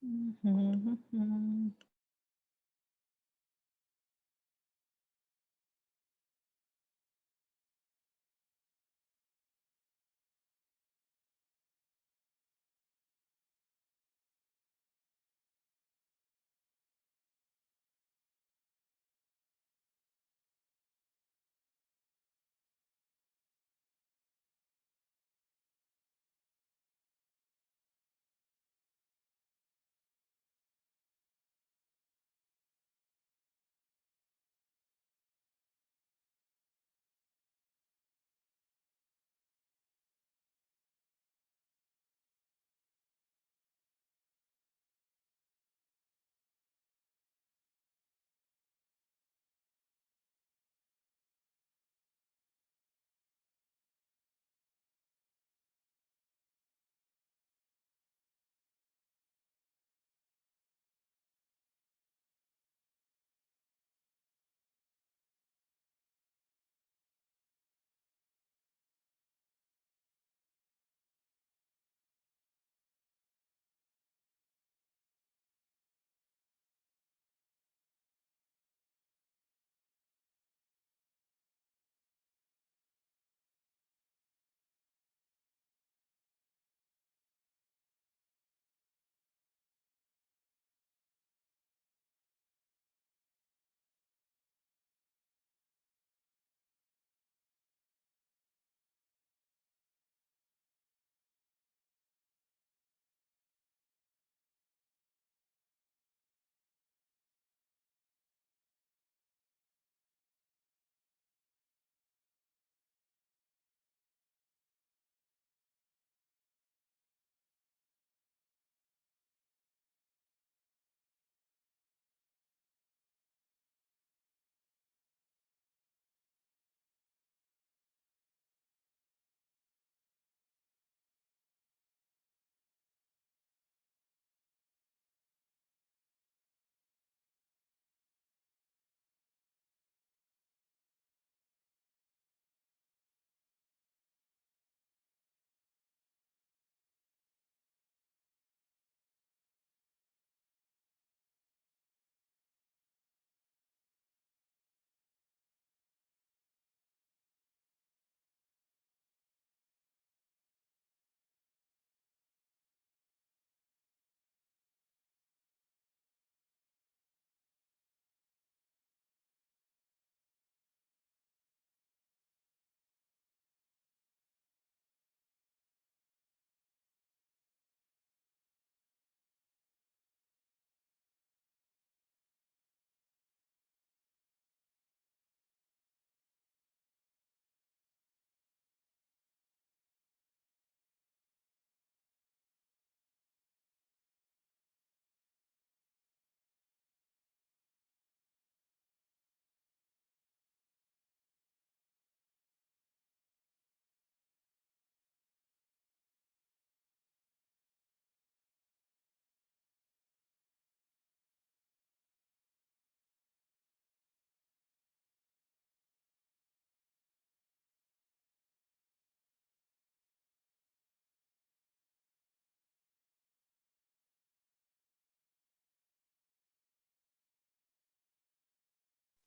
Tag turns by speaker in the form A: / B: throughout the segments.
A: Mhm.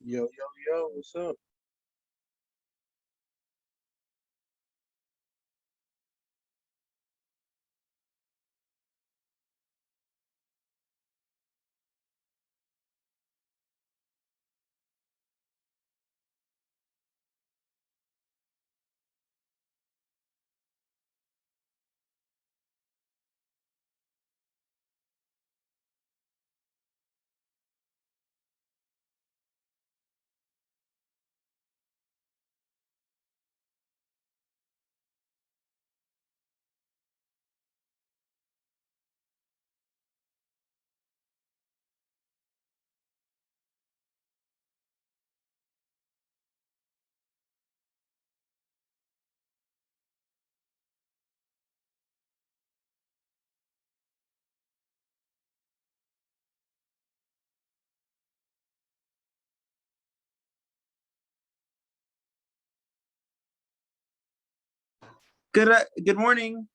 B: Yo, what's up?
C: Good morning.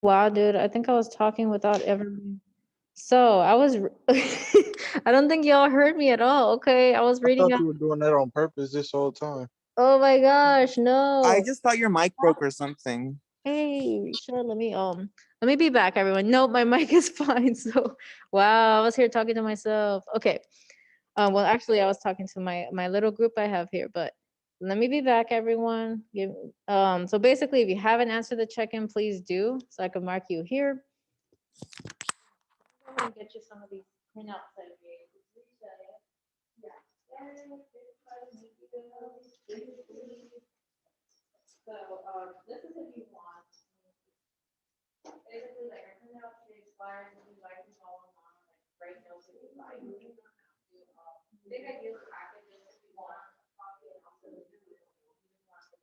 A: Wow, dude, I think I was talking without ever. So I was, I don't think y'all heard me at all. Okay, I was
B: I
A: reading
B: thought
A: out.
B: you were doing that on purpose this whole time.
A: Oh my gosh,
C: I
A: no.
C: just thought your mic broke or something.
A: Hey, sure. Let me be back, everyone. No, my mic is fine. So, wow, I was here talking to myself. Okay. Well, actually, I was talking to my little group I have here, but let me be back, everyone. So basically, if you haven't answered the check-in, please do, so I can mark you here. I'm gonna get you some of these printouts I made. Yeah. So this is if you want. Basically, like I print out the expired, if you like to follow along, like write notes if you like. You don't have to. Big ideas packages if you want a copy and also if you want to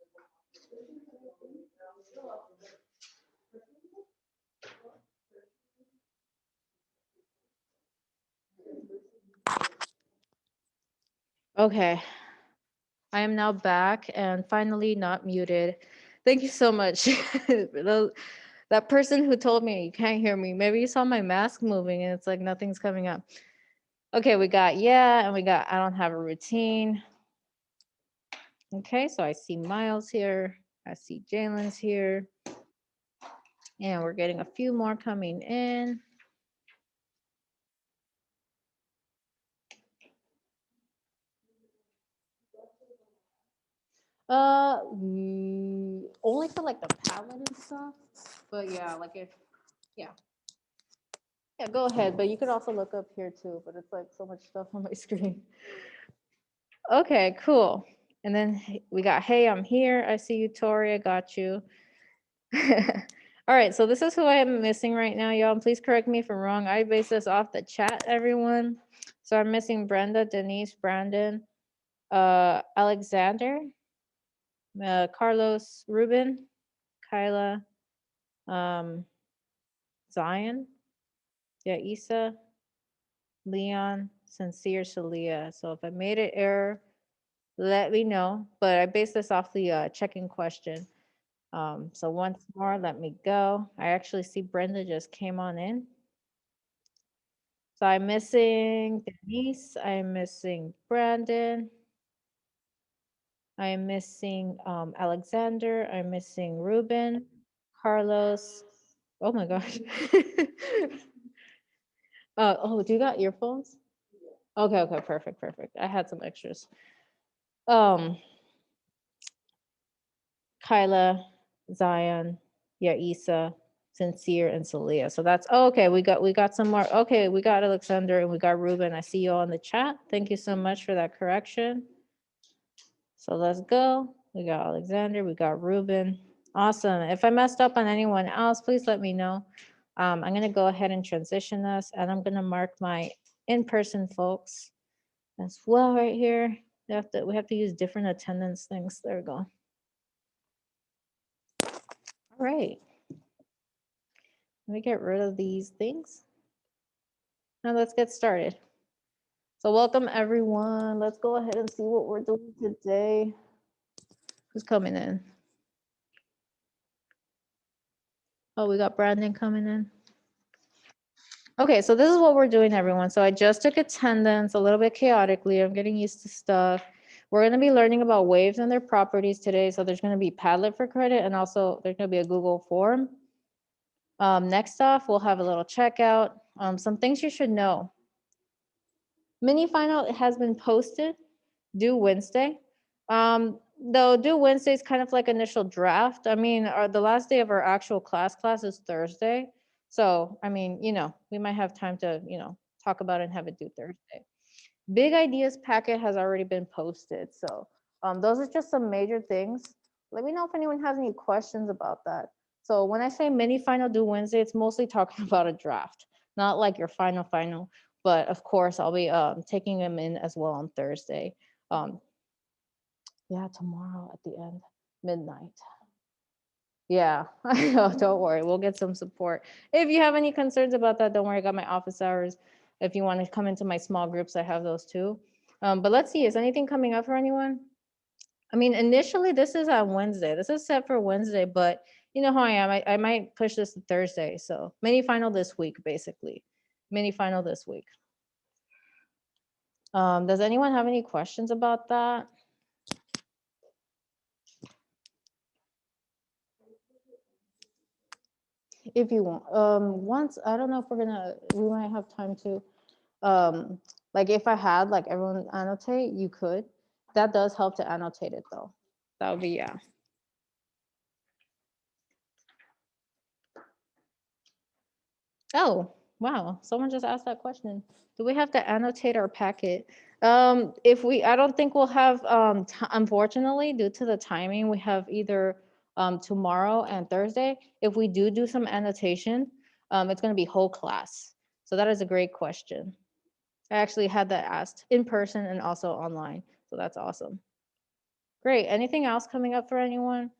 A: Okay, I am now back and finally not muted. Thank you so much. That person who told me you can't hear me, maybe you saw my mask moving and it's like nothing's coming up. Okay, we got and we got I don't have a routine. Okay, so I see Miles here. I see Jalen's here. And we're getting a few more coming in. Only for like the palette and stuff. But yeah, like if yeah. Yeah, go ahead. But you could also look up here too, but it's like so much stuff on my screen. Okay, cool. And then we got, hey, I'm here. I see you, Tori. I got you. All right, so this is who I am missing right now, y'all. Please correct me if I'm wrong. I base this off the chat, everyone. So I'm missing Brenda, Denise, Brandon, Alexander, Carlos, Ruben, Kyla, um, Zion, Isa, Leon, Sincere, Celia. So if I made an error, let me know. But I based this off the checking question. So once more, let me go. I actually see Brenda just came on in. So I'm missing Denise. I'm missing Brandon. I'm missing Alexander. I'm missing Ruben, Carlos. Oh my gosh. Oh, do you got earphones? Okay, okay, perfect, perfect. I had some extras. Um, Kyla, Zion, Yaisa, Sincere, and Celia. So that's okay. We got some more. Okay, we got Alexander and we got Ruben. I see you all in the chat. Thank you so much for that correction. So let's go. We got Alexander, we got Ruben. Awesome. If I messed up on anyone else, please let me know. I'm gonna go ahead and transition this, and I'm gonna mark my in-person folks as well right here. We have to use different attendance things. There we go. All right. Let me get rid of these things. Now let's get started. So welcome everyone. Let's go ahead and see what we're doing today. Who's coming in? Oh, we got Brandon coming in. Okay, so this is what we're doing, everyone. So I just took attendance a little bit chaotically. I'm getting used to stuff. We're going to be learning about waves and their properties today. So there's going to be Padlet for credit, and also there's going to be a Google form. Next off, we'll have a little checkout. Some things you should know. Mini final has been posted due Wednesday. Though due Wednesday is kind of like initial draft. I mean, the last day of our actual class is Thursday. So, I mean, we might have time to, talk about it and have it due Thursday. Big ideas packet has already been posted. So those are just some major things. Let me know if anyone has any questions about that. So when I say mini final due Wednesday, it's mostly talking about a draft, not like your final. But of course, I'll be taking them in as well on Thursday. Yeah, tomorrow at the end, midnight. Yeah, I know, don't worry. We'll get some support. If you have any concerns about that, don't worry. I got my office hours. If you want to come into my small groups, I have those too. But let's see, is anything coming up for anyone? I mean, initially, this is on Wednesday. This is set for Wednesday, but you know how I am. I might push this to Thursday. So mini final this week, basically. Mini final this week. Does anyone have any questions about that? If you want, once, I don't know if we might have time to, like if I had like everyone annotate, you could. That does help to annotate it though. That would be, yeah. Oh, wow. Someone just asked that question. Do we have to annotate our packet? I don't think we'll have, unfortunately, due to the timing, we have either tomorrow and Thursday. If we do some annotation, it's going to be whole class. So that is a great question. I actually had that asked in person and also online. So that's awesome. Great. Anything else coming up for anyone?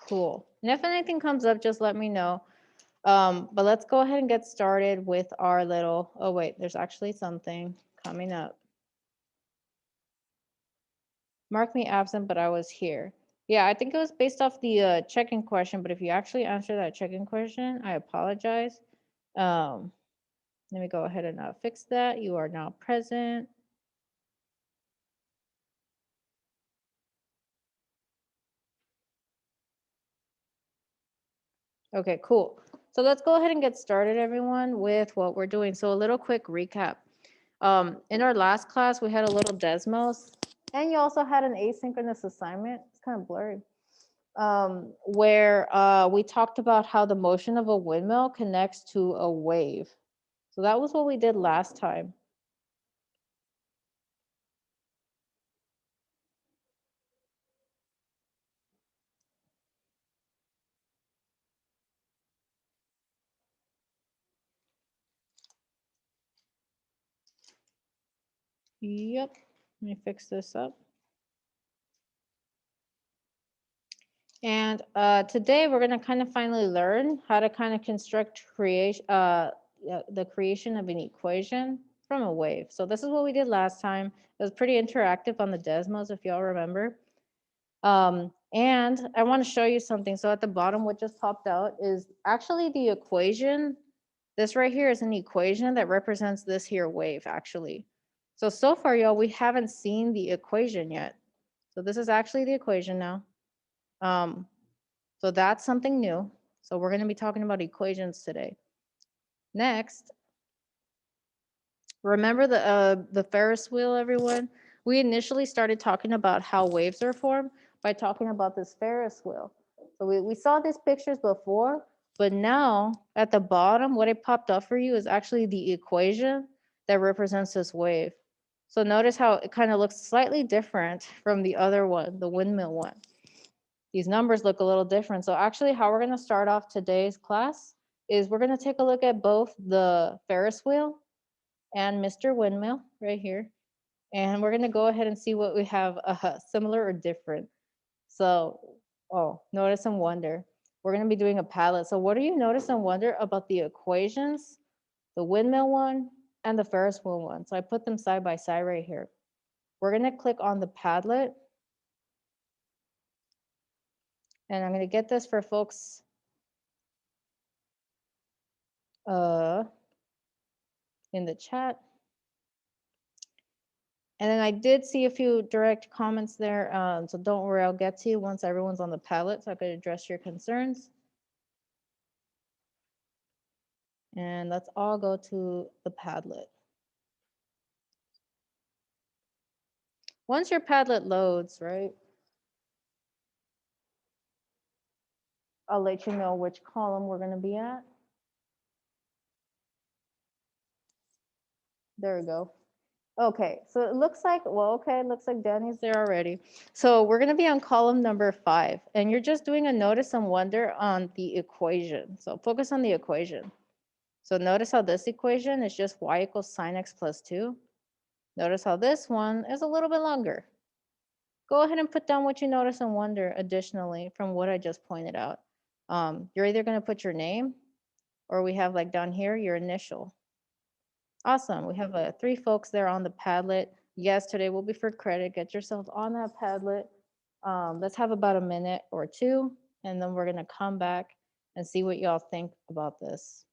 A: Cool. And if anything comes up, just let me know. But let's go ahead and get started with our little, oh wait, there's actually something coming up. Mark me absent, but I was here. Yeah, I think it was based off the check-in question, but if you actually answer that check-in question, I apologize. Let me go ahead and fix that. You are now present. Okay, cool. So let's go ahead and get started, everyone, with what we're doing. So a little quick recap. In our last class, we had a little Desmos, and you also had an asynchronous assignment. It's kind of blurry. Where we talked about how the motion of a windmill connects to a wave. So that was what we did last time. Yep, let me fix this up. And today we're going to kind of finally learn how to kind of construct the creation of an equation from a wave. So this is what we did last time. It was pretty interactive on the Desmos, if y'all remember. And I want to show you something. So at the bottom, what just popped out is actually the equation. This right here is an equation that represents this here wave, actually. So far, y'all, we haven't seen the equation yet. So this is actually the equation now. So that's something new. So we're going to be talking about equations today. Next, remember the Ferris wheel, everyone? We initially started talking about how waves are formed by talking about this Ferris wheel. So we saw these pictures before, but now at the bottom, what it popped up for you is actually the equation that represents this wave. So notice how it kind of looks slightly different from the other one, the windmill one. These numbers look a little different. So actually how we're going to start off today's class is we're going to take a look at both the Ferris wheel and Mr. Windmill right here. And we're going to go ahead and see what we have similar or different. So, oh, notice and wonder. We're going to be doing a Padlet. So what do you notice and wonder about the equations, the windmill one and the Ferris wheel one? So I put them side by side right here. We're going to click on the Padlet. And I'm going to get this for folks in the chat. And then I did see a few direct comments there. So don't worry, I'll get to you once everyone's on the Padlet so I could address your concerns. And let's all go to the Padlet. Once your Padlet loads, right, I'll let you know which column we're going to be at. There we go. Okay, so it looks like, well, okay, it looks like Danny's there already. So we're going to be on column number 5, and you're just doing a notice and wonder on the equation. So focus on the equation. So notice how this equation is just y equals sine x plus 2. Notice how this one is a little bit longer. Go ahead and put down what you notice and wonder additionally from what I just pointed out. You're either going to put your name or we have like down here your initial. Awesome. We have 3 folks there on the Padlet. Yes, today will be for credit. Get yourself on that Padlet. Let's have about a minute or two, and then we're going to come back and see what y'all think about this.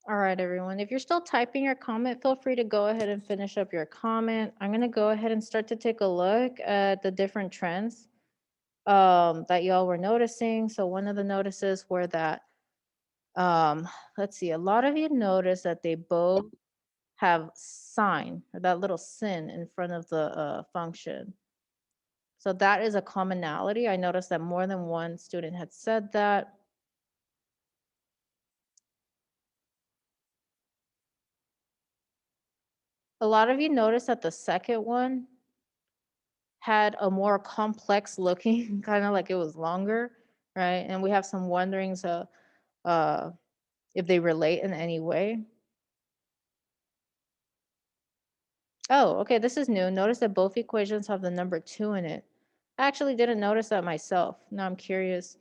A: All right, everyone. If you're still typing your comment, feel free to go ahead and finish up your comment. I'm going to go ahead and start to take a look at the different trends that y'all were noticing. So one of the notices were that, let's see, a lot of you noticed that they both have sign or that little sin in front of the function. So that is a commonality. I noticed that more than one student had said that. A lot of you noticed that the second one had a more complex looking, kind of like it was longer, right? And we have some wonderings uh, if they relate in any way. Oh, okay, this is new. Notice that both equations have the number 2 in it. I actually didn't notice that myself. Now I'm curious,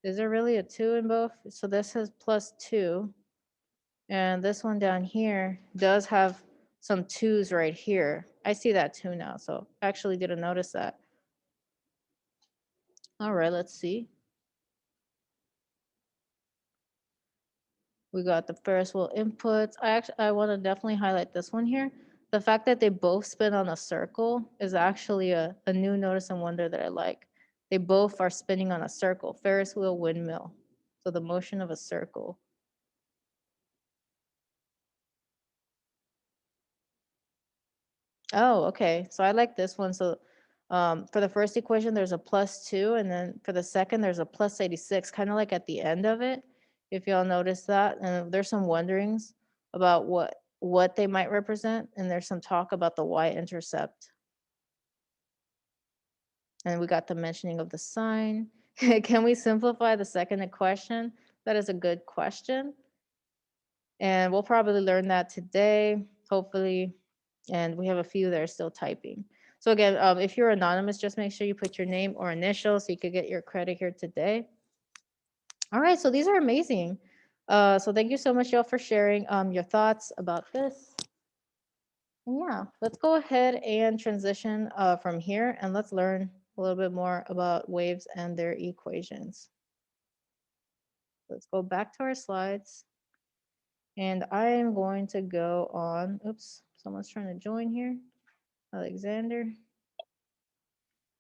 A: is there really a 2 in both? So this has +2, and this one down here does have some 2's right here. I see that 2 now, so I actually didn't notice that. All right, let's see. We got the Ferris wheel inputs. I want to definitely highlight this one here. The fact that they both spin on a circle is actually a new notice and wonder that I like. They both are spinning on a circle, Ferris wheel, windmill. So the motion of a circle. Oh, okay. So I like this one. So for the first equation, there's a +2, and then for the second, there's a +86, kind of like at the end of it, if y'all notice that. And there's some wonderings about what they might represent, and there's some talk about the y-intercept. And we got the mentioning of the sign. Can we simplify the second question? That is a good question. And we'll probably learn that today, hopefully. And we have a few that are still typing. So again, if you're anonymous, just make sure you put your name or initial so you could get your credit here today. All right, so these are amazing. So thank you so much, y'all, for sharing your thoughts about this. And yeah, let's go ahead and transition from here, and let's learn a little bit more about waves and their equations. Let's go back to our slides. And I am going to go on, oops, someone's trying to join here. Alexander.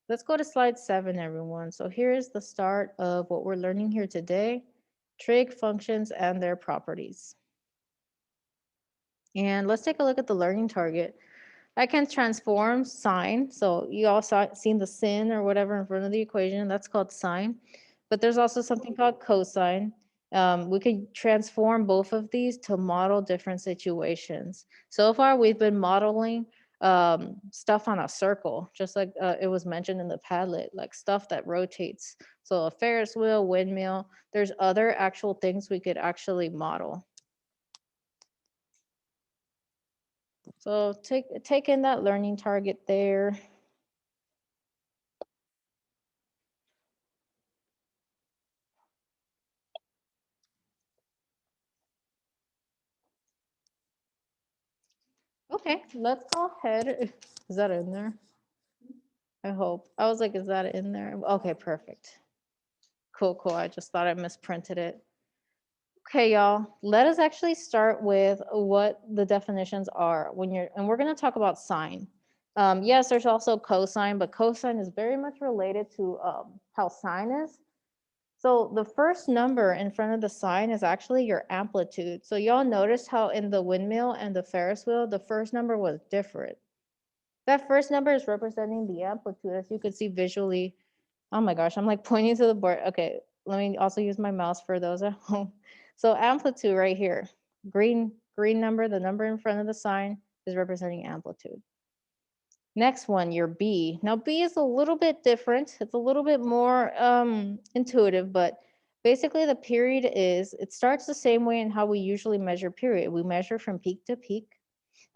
A: Let's go to slide 7, everyone. So here is the start of what we're learning here today, trig functions and their properties. And let's take a look at the learning target. I can transform sine. So you all seen the sin or whatever in front of the equation. That's called sine. But there's also something called cosine. We could transform both of these to model different situations. So far, we've been modeling stuff on a circle, just like it was mentioned in the Padlet, like stuff that rotates. So a Ferris wheel, windmill, there's other actual things we could actually model. So take in that learning target there. Okay, let's go ahead. Is that in there? I hope. I was like, is that in there? Okay, perfect. Cool, cool. I just thought I misprinted it. Okay, y'all, let us actually start with what the definitions are when you're, and we're going to talk about sine. Yes, there's also cosine, but cosine is very much related to how sine is. So the first number in front of the sine is actually your amplitude. So y'all notice how in the windmill and the Ferris wheel, the first number was different. That first number is representing the amplitude, as you can see visually. Oh my gosh, I'm like pointing to the board. Okay, let me also use my mouse for those at home. So amplitude right here, green number, the number in front of the sign is representing amplitude. Next one, your B. Now B is a little bit different. It's a little bit more intuitive, but basically the period is, it starts the same way in how we usually measure period. We measure from peak to peak,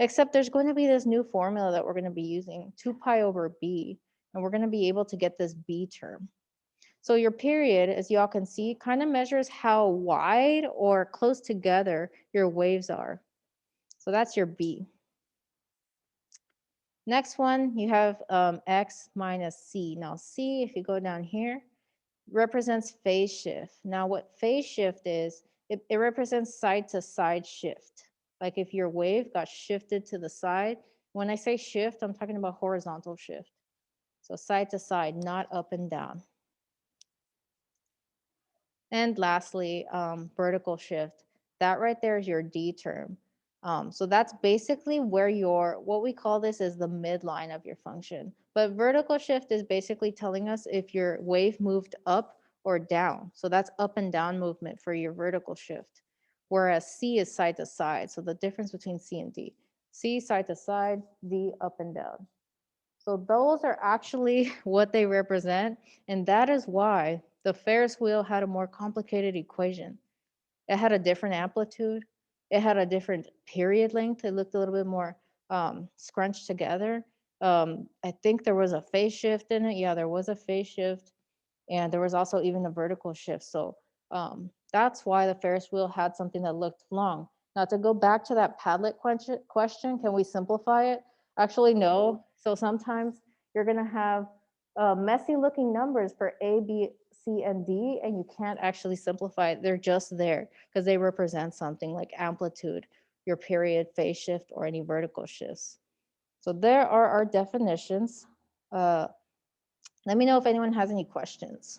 A: except there's going to be this new formula that we're going to be using, 2 pi over B, and we're going to be able to get this B term. So your period, as y'all can see, kind of measures how wide or close together your waves are. So that's your B. Next one, you have X minus C. Now C, if you go down here, represents phase shift. Now what phase shift is, it represents side to side shift. Like if your wave got shifted to the side, when I say shift, I'm talking about horizontal shift. So side to side, not up and down. And lastly, vertical shift. That right there is your D term. So that's basically where your, what we call this is the midline of your function. But vertical shift is basically telling us if your wave moved up or down. So that's up and down movement for your vertical shift. Whereas C is side to side. So the difference between C and D. C side to side, D up and down. So those are actually what they represent. And that is why the Ferris wheel had a more complicated equation. It had a different amplitude. It had a different period length. It looked a little bit more scrunched together. I think there was a phase shift in it. Yeah, there was a phase shift. And there was also even a vertical shift. So that's why the Ferris wheel had something that looked long. Now to go back to that Padlet question, can we simplify it? Actually, no. So sometimes you're gonna have messy looking numbers for A, B, C, and D, and you can't actually simplify it. They're just there because they represent something like amplitude, your period, phase shift, or any vertical shifts. So there are our definitions. Let me know if anyone has any questions.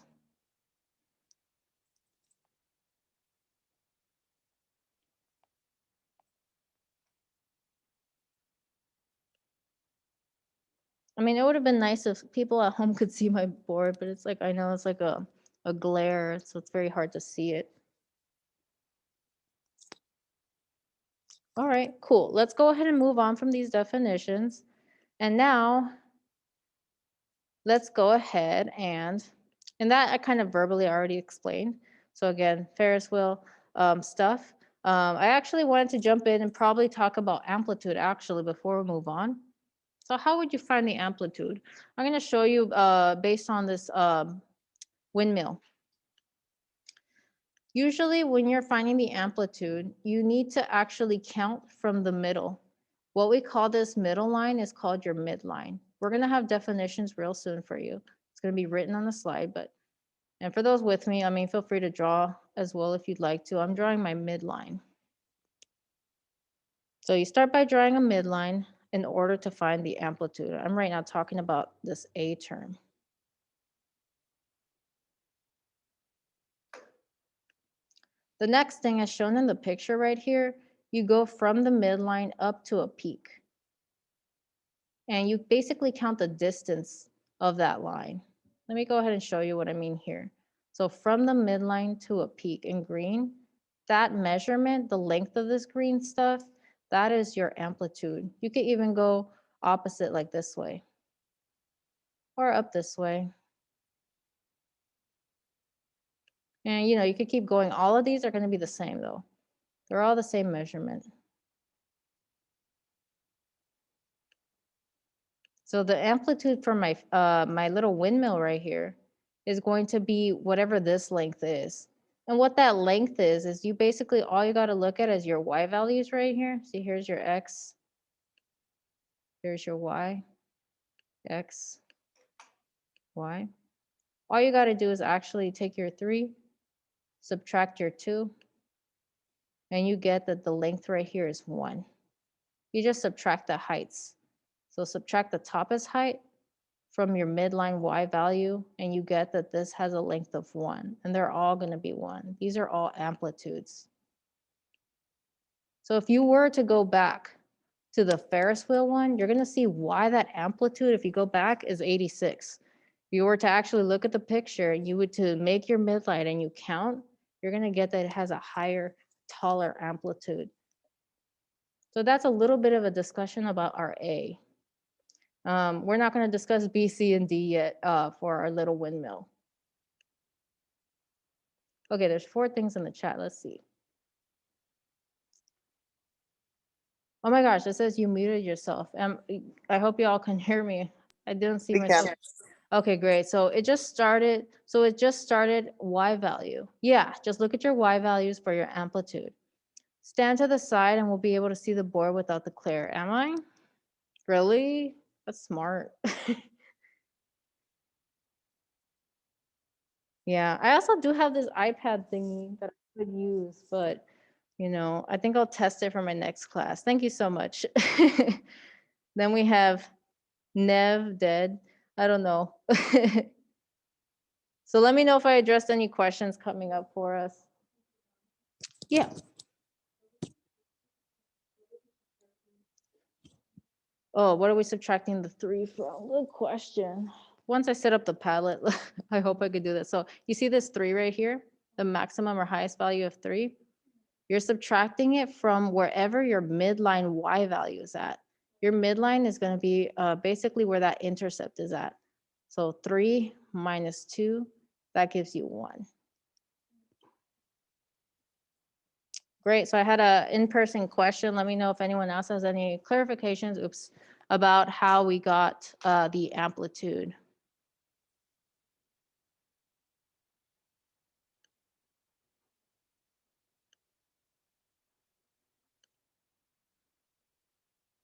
A: I mean, it would have been nice if people at home could see my board, but it's like, I know it's like a glare, so it's very hard to see it. All right, cool. Let's go ahead and move on from these definitions. And now let's go ahead and that I kind of verbally already explained. So again, Ferris wheel stuff. I actually wanted to jump in and probably talk about amplitude actually before we move on. So how would you find the amplitude? I'm going to show you based on this windmill. Usually when you're finding the amplitude, you need to actually count from the middle. What we call this middle line is called your midline. We're going to have definitions real soon for you. It's going to be written on the slide, but, and for those with me, I mean, feel free to draw as well if you'd like to. I'm drawing my midline. So you start by drawing a midline in order to find the amplitude. I'm right now talking about this A term. The next thing as shown in the picture right here, you go from the midline up to a peak. And you basically count the distance of that line. Let me go ahead and show you what I mean here. So from the midline to a peak in green, that measurement, the length of this green stuff, that is your amplitude. You could even go opposite like this way or up this way. And you know, you could keep going. All of these are going to be the same though. They're all the same measurement. So the amplitude for my my little windmill right here is going to be whatever this length is. And what that length is you basically, all you got to look at is your y values right here. See, here's your x, here's your y, x, y. All you got to do is actually take your 3, subtract your 2, and you get that the length right here is 1. You just subtract the heights. So subtract the toppest height from your midline y value, and you get that this has a length of 1, and they're all going to be 1. These are all amplitudes. So if you were to go back to the Ferris wheel one, you're going to see why that amplitude, if you go back, is 86. If you were to actually look at the picture, you would to make your midline and you count, you're going to get that it has a higher, taller amplitude. So that's a little bit of a discussion about our A. We're not going to discuss B, C, and D yet for our little windmill. Okay, there's 4 things in the chat. Let's see. Oh my gosh, it says you muted yourself. I hope you all can hear me. I didn't see
C: We
A: my
C: can.
A: chat. Okay, great. So it just started. So it just started Y value. Yeah, just look at your Y values for your amplitude. Stand to the side and we'll be able to see the board without the glare. Am I? Really? That's smart. Yeah, I also do have this iPad thingy that I could use, but you know, I think I'll test it for my next class. Thank you so much. Then we have Nev dead. I don't know. So let me know if I addressed any questions coming up for us. Yeah. Oh, what are we subtracting the 3 from? Good question. Once I set up the Padlet, I hope I could do this. So you see this 3 right here, the maximum or highest value of 3? You're subtracting it from wherever your midline Y value is at. Your midline is going to be basically where that intercept is at. So 3 minus 2, that gives you 1. Great. So I had a in-person question. Let me know if anyone else has any clarifications, about how we got the amplitude.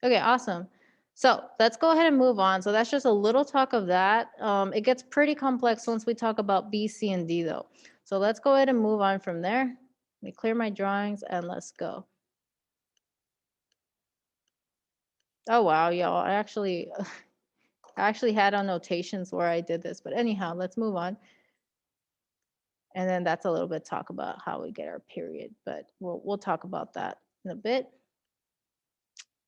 A: Okay, awesome. So let's go ahead and move on. So that's just a little talk of that. It gets pretty complex once we talk about B, C, and D though. So let's go ahead and move on from there. Let me clear my drawings and let's go. Oh wow, y'all, I actually had annotations where I did this, but anyhow, let's move on. And then that's a little bit talk about how we get our period, but we'll talk about that in a bit.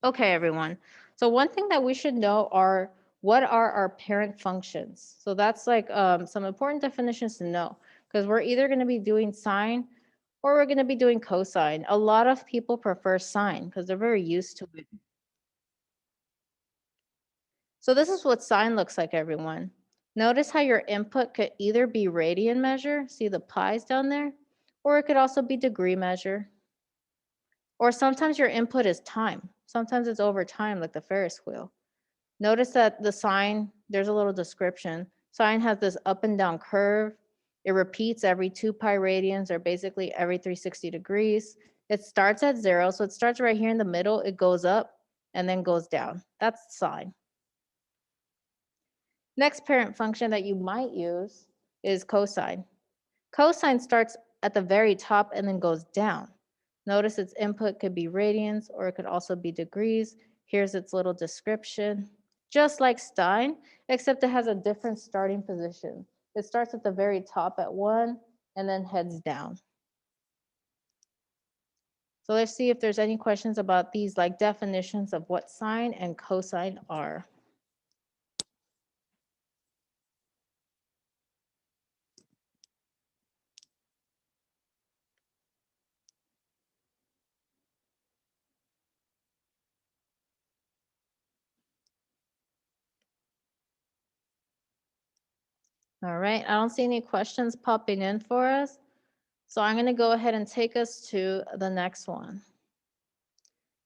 A: Okay, everyone. So one thing that we should know are what are our parent functions? So that's like some important definitions to know, because we're either going to be doing sine or we're going to be doing cosine. A lot of people prefer sine because they're very used to it. So this is what sine looks like, everyone. Notice how your input could either be radian measure, see the pi's down there, or it could also be degree measure. Or sometimes your input is time. Sometimes it's over time, like the Ferris wheel. Notice that the sine, there's a little description. Sine has this up and down curve. It repeats every 2 pi radians, or basically every 360 degrees. It starts at 0, so it starts right here in the middle. It goes up and then goes down. That's sine. Next parent function that you might use is cosine. Cosine starts at the very top and then goes down. Notice its input could be radians or it could also be degrees. Here's its little description. Just like sine, except it has a different starting position. It starts at the very top at 1 and then heads down. So let's see if there's any questions about these like definitions of what sine and cosine are. All right, I don't see any questions popping in for us. So I'm gonna go ahead and take us to the next one.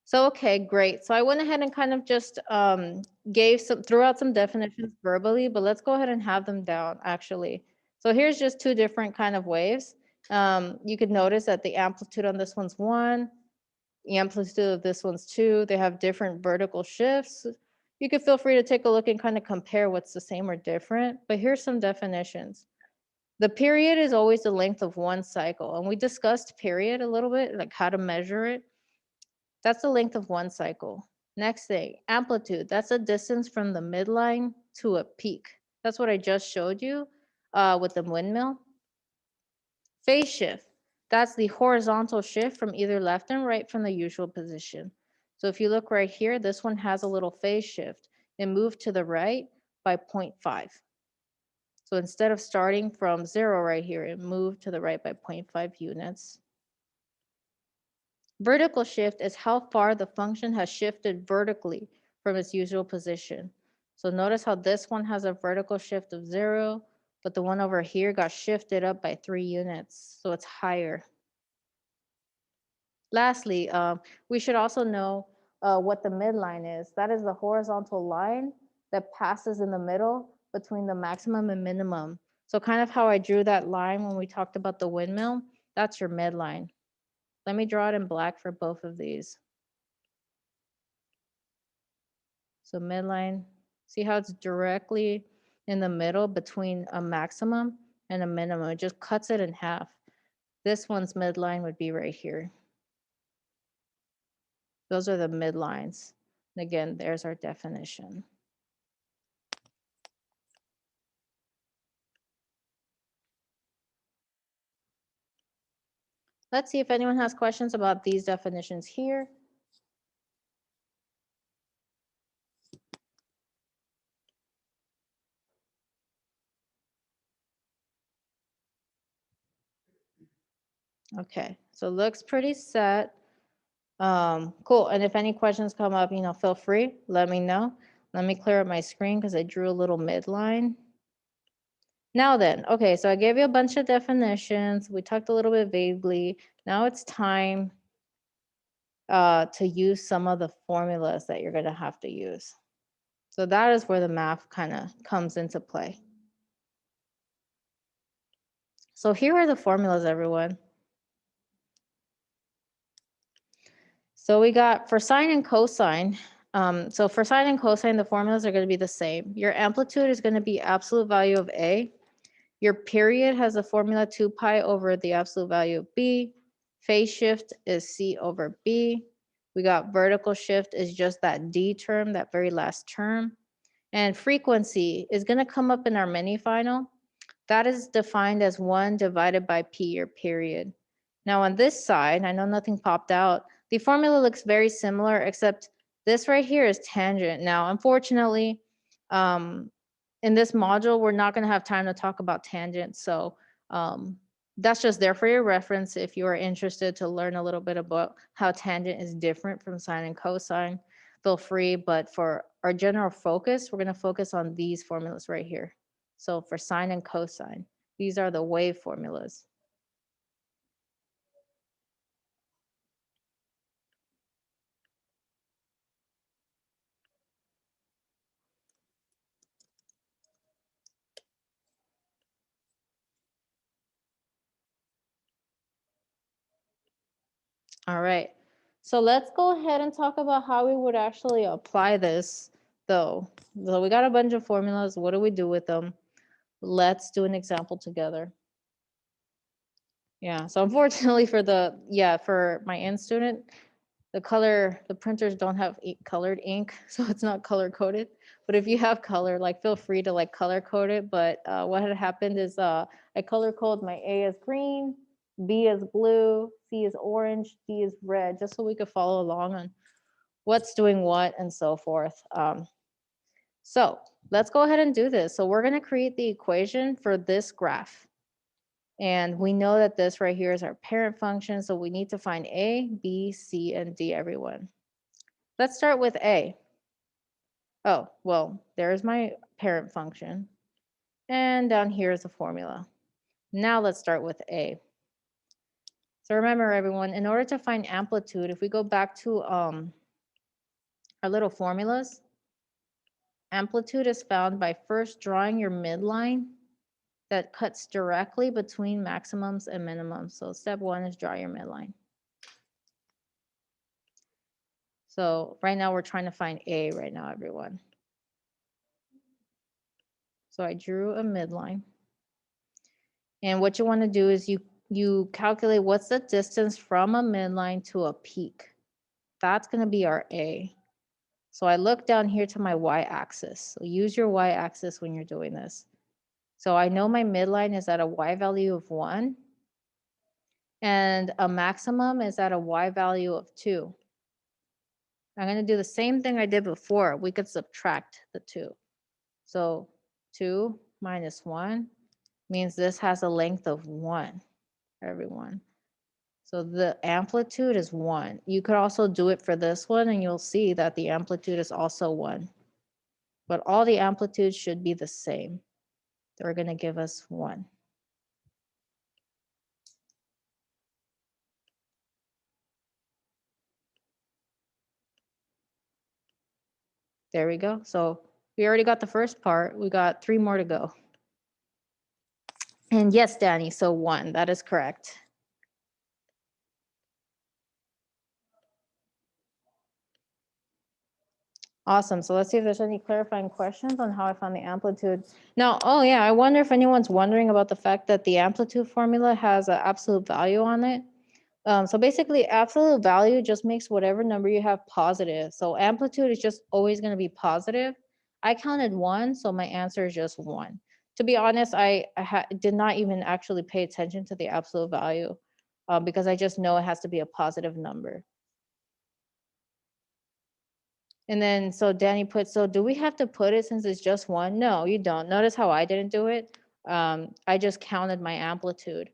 A: So, okay, great. So I went ahead and kind of just threw out some definitions verbally, but let's go ahead and have them down actually. So here's just two different kind of waves. You could notice that the amplitude on this one's 1, the amplitude of this one's 2. They have different vertical shifts. You could feel free to take a look and kind of compare what's the same or different, but here's some definitions. The period is always the length of one cycle, and we discussed period a little bit, like how to measure it. That's the length of one cycle. Next thing, amplitude. That's a distance from the midline to a peak. That's what I just showed you with the windmill. Phase shift. That's the horizontal shift from either left and right from the usual position. So if you look right here, this one has a little phase shift. It moved to the right by 0.5. So instead of starting from 0 right here, it moved to the right by 0.5 units. Vertical shift is how far the function has shifted vertically from its usual position. So notice how this one has a vertical shift of 0, but the one over here got shifted up by 3 units, so it's higher. Lastly, we should also know what the midline is. That is the horizontal line that passes in the middle between the maximum and minimum. So kind of how I drew that line when we talked about the windmill, that's your midline. Let me draw it in black for both of these. So midline, see how it's directly in the middle between a maximum and a minimum. It just cuts it in half. This one's midline would be right here. Those are the midlines. And again, there's our definition. Let's see if anyone has questions about these definitions here. Okay, so looks pretty set. Cool, and if any questions come up, feel free, let me know. Let me clear up my screen because I drew a little midline. Now then, okay, so I gave you a bunch of definitions. We talked a little bit vaguely. Now it's time to use some of the formulas that you're gonna have to use. So that is where the math kind of comes into play. So here are the formulas, everyone. So we got for sine and cosine. So for sine and cosine, the formulas are going to be the same. Your amplitude is going to be absolute value of A. Your period has a formula 2 pi over the absolute value of B. Phase shift is C over B. We got vertical shift is just that D term, that very last term. And frequency is going to come up in our mini final. That is defined as 1 divided by P, or period. Now on this side, I know nothing popped out. The formula looks very similar, except this right here is tangent. Now, unfortunately, in this module, we're not going to have time to talk about tangents. So that's just there for your reference. If you are interested to learn a little bit about how tangent is different from sine and cosine, feel free. But for our general focus, we're going to focus on these formulas right here. So for sine and cosine, these are the wave formulas. All right, so let's go ahead and talk about how we would actually apply this though. So we got a bunch of formulas. What do we do with them? Let's do an example together. Yeah, so unfortunately for my end student, the printers don't have colored ink, so it's not color coded. But if you have color, like feel free to like color code it. But what had happened is I color code my A as green, B is blue, C is orange, D is red, just so we could follow along on what's doing what and so forth. So let's go ahead and do this. So we're going to create the equation for this graph. And we know that this right here is our parent function. So we need to find A, B, C, and D, everyone. Let's start with A. Oh, well, there's my parent function. And down here is the formula. Now let's start with A. So remember, everyone, in order to find amplitude, if we go back to our little formulas, amplitude is found by first drawing your midline that cuts directly between maximums and minimums. So step one is draw your midline. So right now we're trying to find A right now, everyone. So I drew a midline. And what you want to do is you calculate what's the distance from a midline to a peak. That's going to be our A. So I look down here to my y-axis. So use your y-axis when you're doing this. So I know my midline is at a y value of 1, and a maximum is at a y value of 2. I'm going to do the same thing I did before. We could subtract the 2. So 2 minus 1 means this has a length of 1, everyone. So the amplitude is 1. You could also do it for this one, and you'll see that the amplitude is also 1. But all the amplitudes should be the same. They're going to give us 1. There we go. So we already got the first part. We got 3 more to go. And yes, Danny, so 1. That is correct. Awesome. So let's see if there's any clarifying questions on how I found the amplitude. Now, oh yeah, I wonder if anyone's wondering about the fact that the amplitude formula has an absolute value on it. So basically, absolute value just makes whatever number you have positive. So amplitude is just always going to be positive. I counted 1, so my answer is just 1. To be honest, I did not even actually pay attention to the absolute value because I just know it has to be a positive number. And then, so Danny put, so do we have to put it since it's just 1? No, you don't. Notice how I didn't do it. I just counted my amplitude.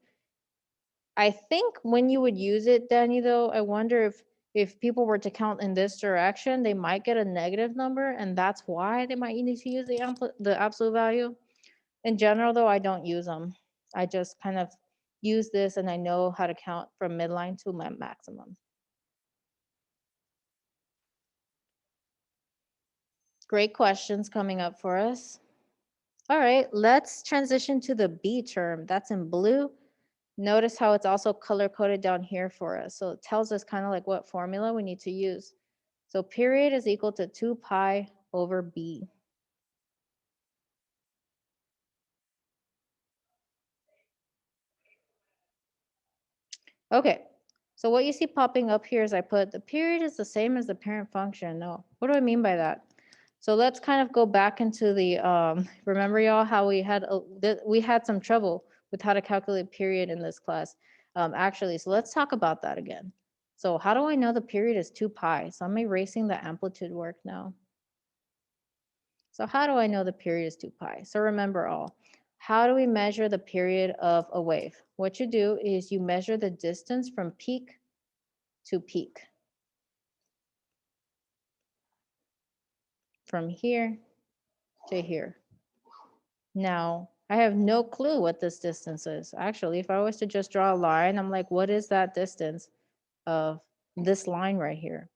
A: I think when you would use it, Danny, though, I wonder if people were to count in this direction, they might get a negative number, and that's why they might need to use the absolute value. In general, though, I don't use them. I just kind of use this, and I know how to count from midline to my maximum. Great questions coming up for us. All right, let's transition to the B term. That's in blue. Notice how it's also color coded down here for us. So it tells us kind of like what formula we need to use. So period is equal to 2 pi over B. Okay, so what you see popping up here is I put the period is the same as the parent function. No, what do I mean by that? So let's kind of go back into the, remember y'all how we had some trouble with how to calculate period in this class. Actually, so let's talk about that again. So how do I know the period is 2 pi? So I'm erasing the amplitude work now. So how do I know the period is 2 pi? So remember all, how do we measure the period of a wave? What you do is you measure the distance from peak to peak. From here to here. Now, I have no clue what this distance is. Actually, if I was to just draw a line, I'm like, what is that distance of this line right here?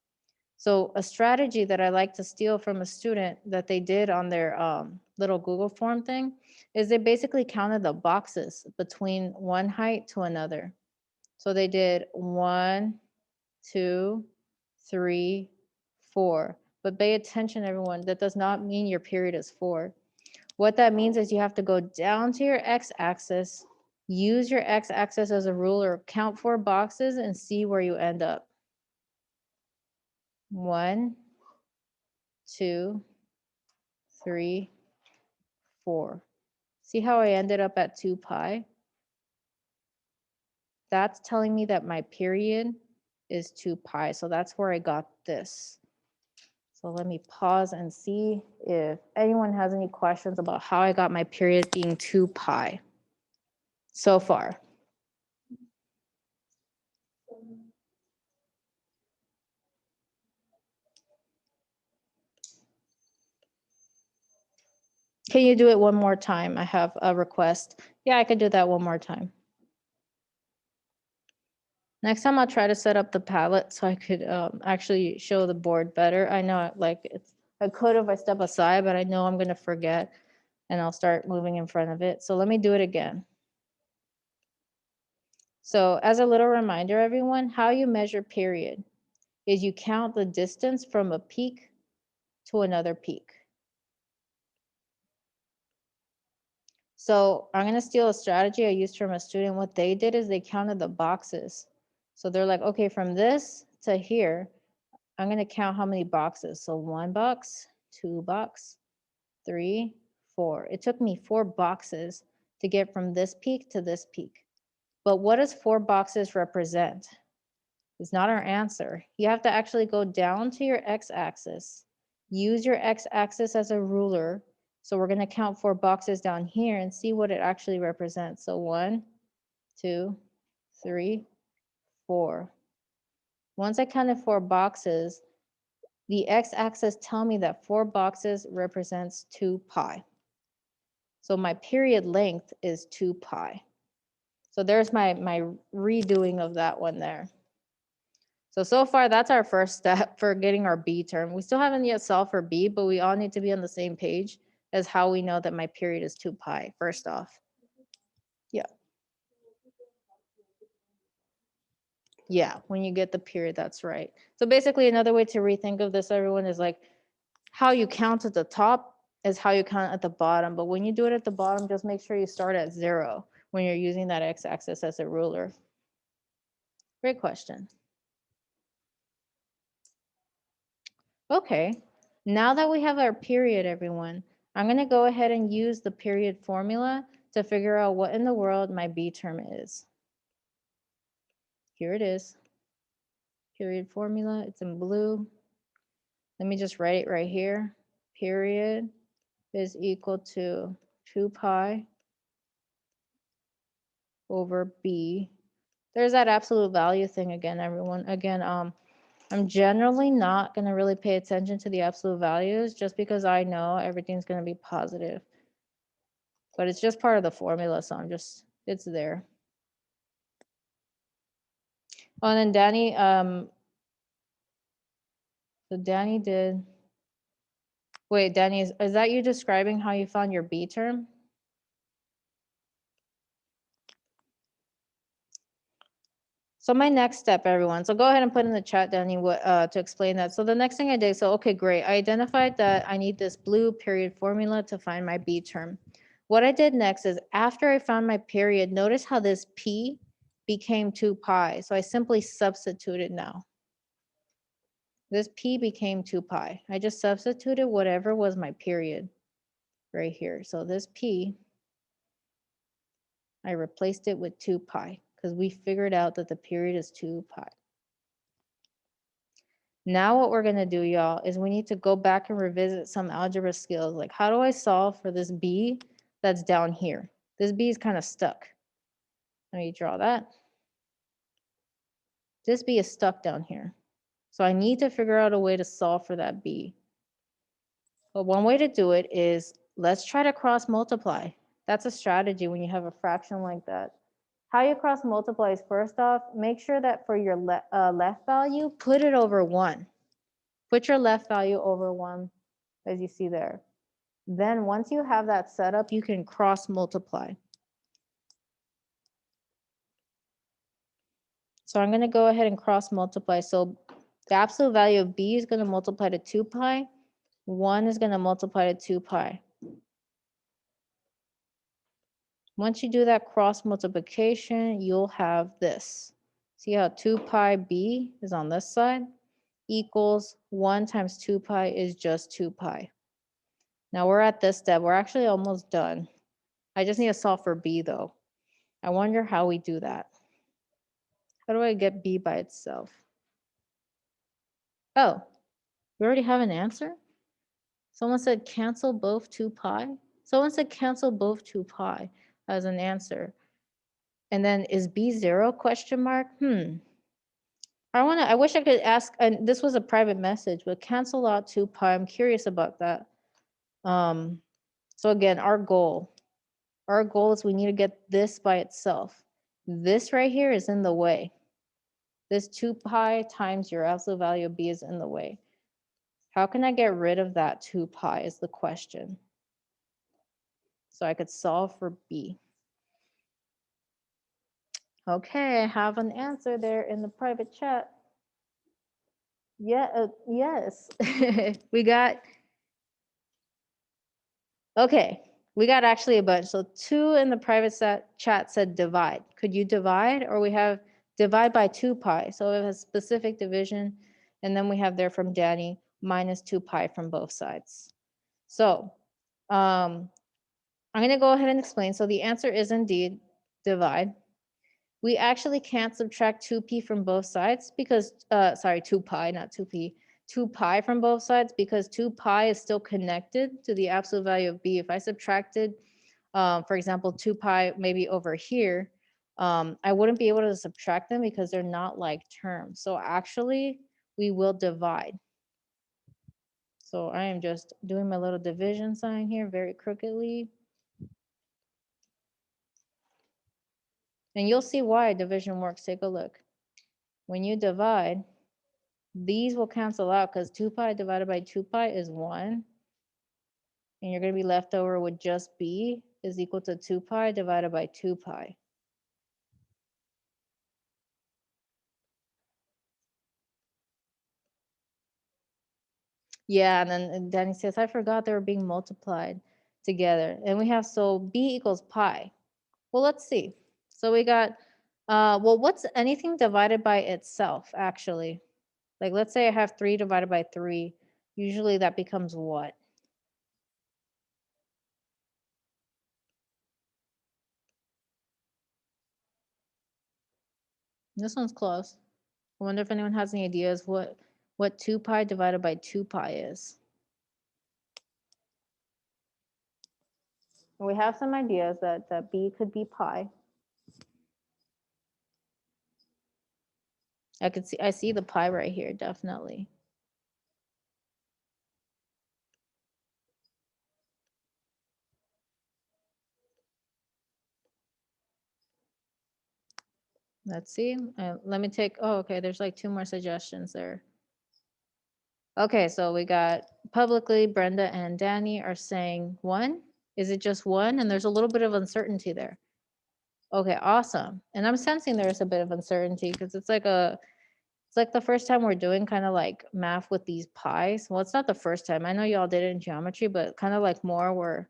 A: So a strategy that I like to steal from a student that they did on their little Google form thing is they basically counted the boxes between one height to another. So they did 1, 2, 3, 4. But pay attention, everyone, that does not mean your period is 4. What that means is you have to go down to your x-axis, use your x-axis as a ruler, count 4 boxes and see where you end up. 1, 2, 3, 4. See how I ended up at 2 pi? that's telling me that my period is 2 pi. So that's where I got this. So let me pause and see if anyone has any questions about how I got my period being 2 pi so far. Can you do it one more time? I have a request. Yeah, I could do that one more time. Next time I'll try to set up the palette so I could actually show the board better. I know I could if I step aside, but I know I'm gonna forget and I'll start moving in front of it. So let me do it again. So as a little reminder, everyone, how you measure period is you count the distance from a peak to another peak. So I'm gonna steal a strategy I used from a student. What they did is they counted the boxes. So they're like, okay, from this to here, I'm gonna count how many boxes. So 1 box, 2 box, 3, 4. It took me 4 boxes to get from this peak to this peak. But what does 4 boxes represent? It's not our answer. You have to actually go down to your x-axis. Use your x-axis as a ruler. So we're gonna count 4 boxes down here and see what it actually represents. So 1, 2, 3, 4. Once I counted 4 boxes, the x-axis tell me that 4 boxes represents 2 pi. So my period length is 2 pi. So there's my redoing of that one there. So far, that's our first step for getting our B term. We still haven't yet solved for B, but we all need to be on the same page as how we know that my period is 2 pi, first off. Yeah. Yeah, when you get the period, that's right. So basically, another way to rethink of this, everyone, is like how you count at the top is how you count at the bottom. But when you do it at the bottom, just make sure you start at 0 when you're using that x-axis as a ruler. Great question. Okay, now that we have our period, everyone, I'm gonna go ahead and use the period formula to figure out what in the world my B term is. Here it is. Period formula, it's in blue. Let me just write it right here. Period is equal to 2 pi over B. There's that absolute value thing again, everyone. Again, I'm generally not going to really pay attention to the absolute values just because I know everything's going to be positive. But it's just part of the formula, so it's there. Oh, and then Danny, so Danny did, wait, Danny, is that you describing how you found your B term? So my next step, everyone, so go ahead and put in the chat, Danny, what to explain that. So the next thing I did, so okay, great. I identified that I need this blue period formula to find my B term. What I did next is after I found my period, notice how this P became 2 pi. So I simply substituted now. This P became 2 pi. I just substituted whatever was my period right here. So this P, I replaced it with 2 pi because we figured out that the period is 2 pi. Now what we're gonna do, y'all, is we need to go back and revisit some algebra skills. Like, how do I solve for this B that's down here? This B is kind of stuck. Let me draw that. This B is stuck down here. So I need to figure out a way to solve for that B. But one way to do it is let's try to cross multiply. That's a strategy when you have a fraction like that. How you cross multiply is, first off, make sure that for your left value, put it over 1. Put your left value over 1, as you see there. Then once you have that set up, you can cross multiply. So I'm going to go ahead and cross multiply. So the absolute value of B is going to multiply to 2 pi. 1 is going to multiply to 2 pi. Once you do that cross multiplication, you'll have this. See how 2 pi B is on this side equals 1 times 2 pi is just 2 pi. Now we're at this step. We're actually almost done. I just need to solve for B though. I wonder how we do that. How do I get B by itself? Oh, we already have an answer? Someone said cancel both 2 pi. Someone said cancel both 2 pi as an answer. And then is B 0 question mark? I wish I could ask, and this was a private message, but cancel out 2 pi. I'm curious about that. So again, our goal is we need to get this by itself. This right here is in the way. This 2 pi times your absolute value of B is in the way. How can I get rid of that 2 pi is the question. So I could solve for B. Okay, I have an answer there in the private chat. Yeah, yes. We got, okay, we got actually a bunch. So 2 in the private chat said divide. Could you divide? Or we have divide by 2 pi. So it has specific division. And then we have there from Danny, minus 2 pi from both sides. So I'm going to go ahead and explain. So the answer is indeed divide. We actually can't subtract 2p from both sides because, sorry, 2 pi, not 2p, 2 pi from both sides because 2 pi is still connected to the absolute value of b. If I subtracted, for example, 2 pi maybe over here, I wouldn't be able to subtract them because they're not like terms. So actually, we will divide. So I am just doing my little division sign here very crookedly. And you'll see why division works. Take a look. When you divide, these will cancel out because 2 pi divided by 2 pi is 1. And you're going to be left over with just b is equal to 2 pi divided by 2 pi. Yeah, and then Danny says, I forgot they were being multiplied together. And we have, so b equals pi. Well, let's see. So we got, well, what's anything divided by itself, actually? Like, let's say I have 3 divided by 3. Usually that becomes what? This one's close. I wonder if anyone has any ideas what 2 pi divided by 2 pi is. We have some ideas that b could be pi. I see the pi right here, definitely. Let's see. Let me take, oh, okay, there's like 2 more suggestions there. Okay, so we got publicly, Brenda and Danny are saying 1. Is it just 1? And there's a little bit of uncertainty there. Okay, awesome. And I'm sensing there's a bit of uncertainty because it's like the first time we're doing kind of like math with these pies. Well, it's not the first time. I know y'all did it in geometry, but kind of like more where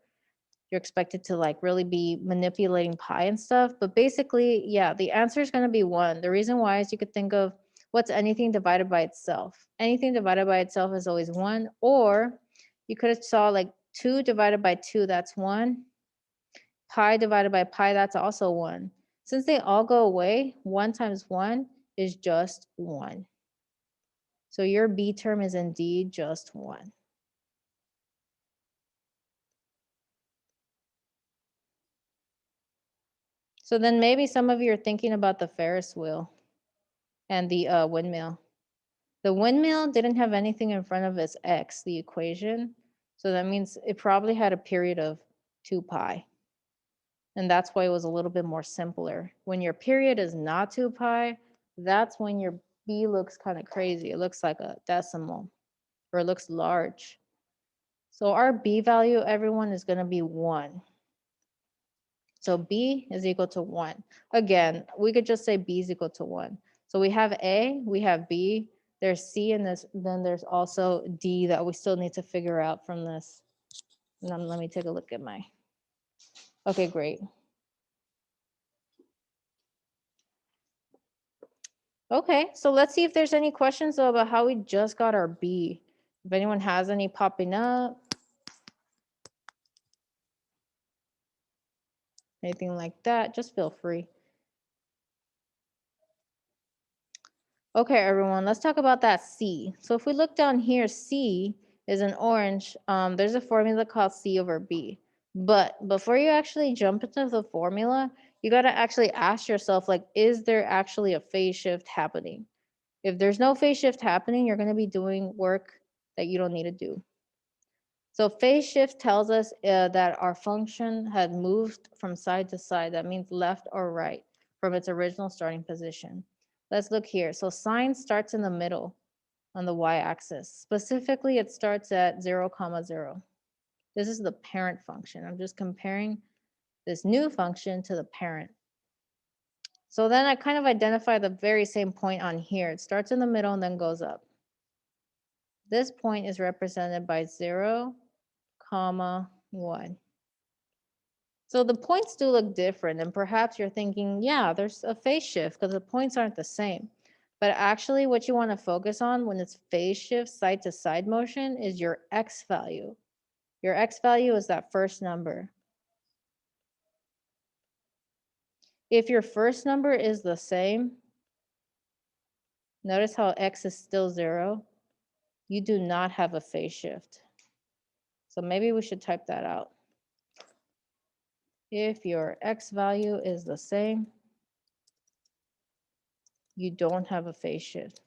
A: you're expected to like really be manipulating pi and stuff. But basically, yeah, the answer is going to be 1. The reason why is you could think of what's anything divided by itself. Anything divided by itself is always 1. Or you could have saw like 2 divided by 2, that's 1. Pi divided by pi, that's also 1. Since they all go away, 1 times 1 is just 1. So your b term is indeed just 1. So then maybe some of you are thinking about the Ferris wheel and the windmill. The windmill didn't have anything in front of its x, the equation. So that means it probably had a period of 2 pi. And that's why it was a little bit more simpler. When your period is not 2 pi, that's when your b looks kind of crazy. It looks like a decimal, or it looks large. So our b value, everyone, is going to be 1. So b is equal to 1. Again, we could just say b is equal to 1. So we have a, we have b, there's c, and then there's also d that we still need to figure out from this. And then let me take a look at my, okay, great. Okay, so let's see if there's any questions though about how we just got our b. If anyone has any popping up, anything like that, just feel free. Okay, everyone, let's talk about that C. So if we look down here, C is an orange. There's a formula called C over B. But before you actually jump into the formula, you got to actually ask yourself, like, is there actually a phase shift happening? If there's no phase shift happening, you're going to be doing work that you don't need to do. So phase shift tells us that our function had moved from side to side. That means left or right from its original starting position. Let's look here. So sine starts in the middle on the y-axis. Specifically, it starts at 0, 0. This is the parent function. I'm just comparing this new function to the parent. So then I kind of identify the very same point on here. It starts in the middle and then goes up. This point is represented by 0, 1. So the points do look different, and perhaps you're thinking, yeah, there's a phase shift because the points aren't the same. But actually what you want to focus on when it's phase shift side to side motion is your x value. Your x value is that first number. If your first number is the same, notice how x is still 0. You do not have a phase shift. So maybe we should type that out. If your x value is the same, you don't have a phase shift.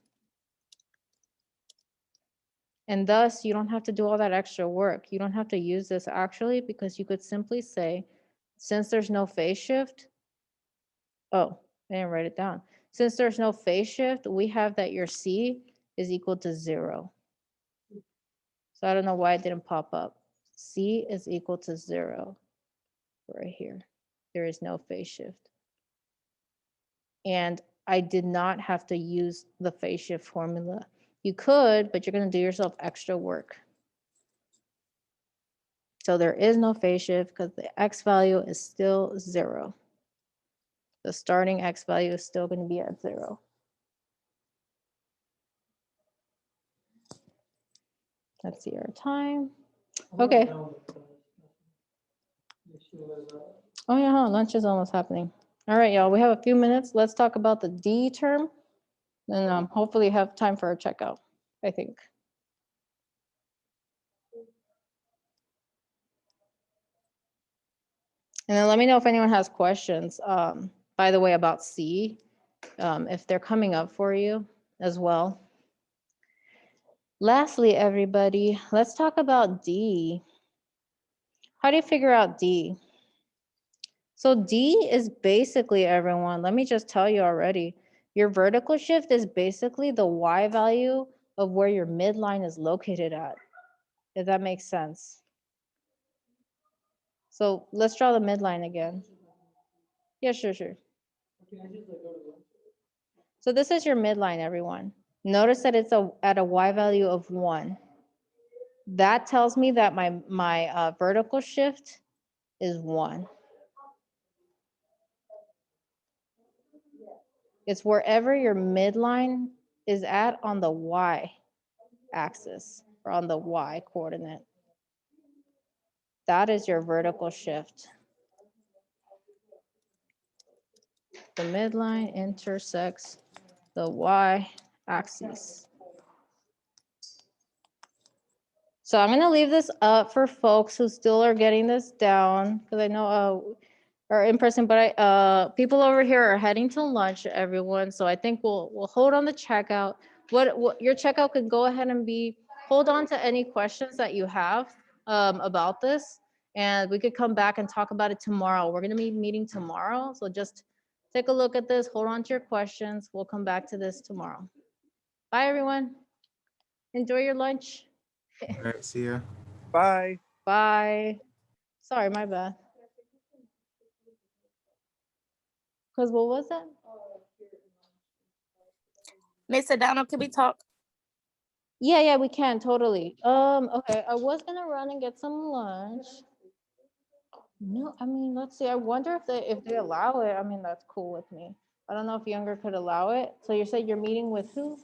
A: And thus, you don't have to do all that extra work. You don't have to use this actually, because you could simply say, since there's no phase shift, oh, I didn't write it down. Since there's no phase shift, we have that your C is equal to 0. So I don't know why it didn't pop up. C is equal to 0 right here. There is no phase shift. And I did not have to use the phase shift formula. You could, but you're going to do yourself extra work. So there is no phase shift because the x value is still 0. The starting x value is still going to be at 0. Let's see our time. Okay. Oh yeah, huh, lunch is almost happening. All right, y'all, we have a few minutes. Let's talk about the D term. And hopefully have time for a checkout, I think. And then let me know if anyone has questions, by the way, about C, if they're coming up for you as well. Lastly, everybody, let's talk about D. How do you figure out D? So D is basically, everyone, let me just tell you already, your vertical shift is basically the Y value of where your midline is located at, if that makes sense. So let's draw the midline again. Yeah, sure. So this is your midline, everyone. Notice that it's at a Y value of 1. That tells me that my vertical shift is 1. It's wherever your midline is at on the Y axis or on the Y coordinate. That is your vertical shift. The midline intersects the Y axis. So I'm going to leave this up for folks who still are getting this down, because I know are in person, but people over here are heading to lunch, everyone. So I think we'll hold on the checkout. What your checkout could go ahead and be, hold on to any questions that you have about this, and we could come back and talk about it tomorrow. We're going to be meeting tomorrow, so just take a look at this, hold on to your questions. We'll come back to this tomorrow. Bye, everyone. Enjoy your lunch.
C: All right, see ya. Bye.
A: Bye. Sorry, my bad. Because what was that?
D: Miss Adano, can we talk?
A: Yeah, we can totally. Okay, I was gonna run and get some lunch. No, I mean, let's see. I wonder if they allow it. I mean, that's cool with me. I don't know if Younger could allow it. So you said you're meeting with who?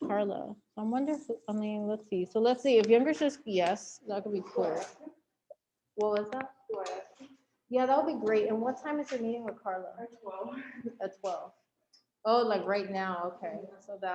A: Carla. I wonder if, I mean, let's see. So let's see if Younger says yes, that could be cool. What was that? Yeah, that would be great. And what time is your meeting with Carla? At 12. At 12. Oh, like right now, okay, so that